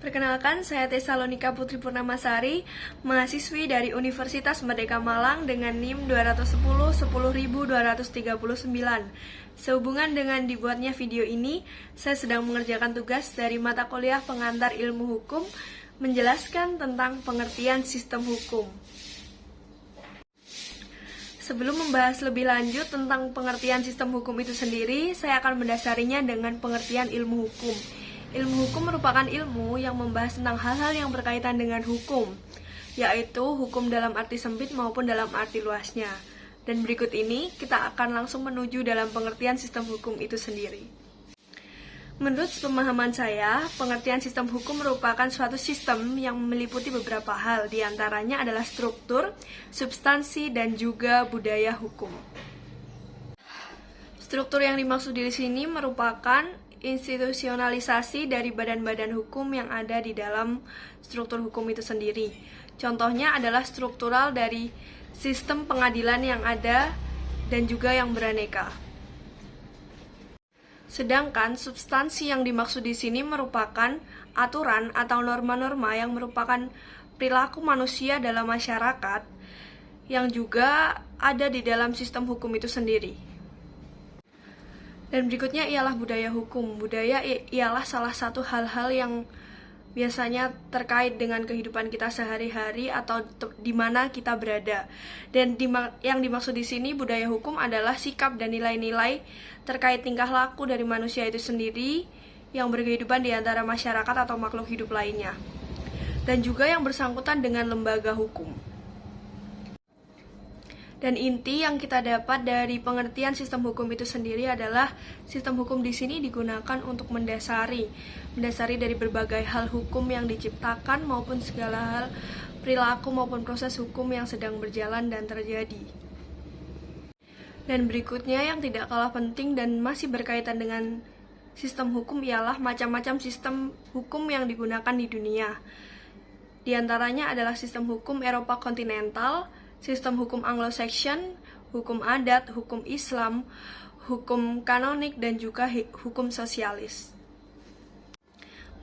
Perkenalkan, saya Tesalonika Putri Purnamasari, mahasiswi dari Universitas Merdeka Malang dengan NIM 210-10239. Sehubungan dengan dibuatnya video ini, saya sedang mengerjakan tugas dari mata kuliah pengantar ilmu hukum, menjelaskan tentang pengertian sistem hukum. Sebelum membahas lebih lanjut tentang pengertian sistem hukum itu sendiri, saya akan mendasarinya dengan pengertian ilmu hukum. Ilmu hukum merupakan ilmu yang membahas tentang hal-hal yang berkaitan dengan hukum, yaitu hukum dalam arti sempit maupun dalam arti luasnya. Dan berikut ini kita akan langsung menuju dalam pengertian sistem hukum itu sendiri. Menurut pemahaman saya, pengertian sistem hukum merupakan suatu sistem yang meliputi beberapa hal, diantaranya adalah struktur, substansi, dan juga budaya hukum. Struktur yang dimaksud di sini merupakan institusionalisasi dari badan-badan hukum yang ada di dalam struktur hukum itu sendiri. Contohnya adalah struktural dari sistem pengadilan yang ada dan juga yang beraneka. Sedangkan substansi yang dimaksud di sini merupakan aturan atau norma-norma yang merupakan perilaku manusia dalam masyarakat yang juga ada di dalam sistem hukum itu sendiri. Dan berikutnya ialah budaya hukum. Budaya ialah salah satu hal-hal yang biasanya terkait dengan kehidupan kita sehari-hari atau di mana kita berada. Dan yang dimaksud di sini budaya hukum adalah sikap dan nilai-nilai terkait tingkah laku dari manusia itu sendiri yang berkehidupan di antara masyarakat atau makhluk hidup lainnya. Dan juga yang bersangkutan dengan lembaga hukum. Dan inti yang kita dapat dari pengertian sistem hukum itu sendiri adalah sistem hukum di sini digunakan untuk mendasari dari berbagai hal hukum yang diciptakan maupun segala hal perilaku maupun proses hukum yang sedang berjalan dan terjadi. Dan berikutnya yang tidak kalah penting dan masih berkaitan dengan sistem hukum ialah macam-macam sistem hukum yang digunakan di dunia. Di antaranya adalah sistem hukum Eropa kontinental, sistem hukum Anglo-Saxon, hukum adat, hukum Islam, hukum kanonik, dan juga hukum sosialis.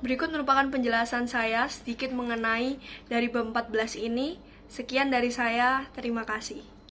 Berikut merupakan penjelasan saya sedikit mengenai dari bab 14 ini. Sekian dari saya, terima kasih.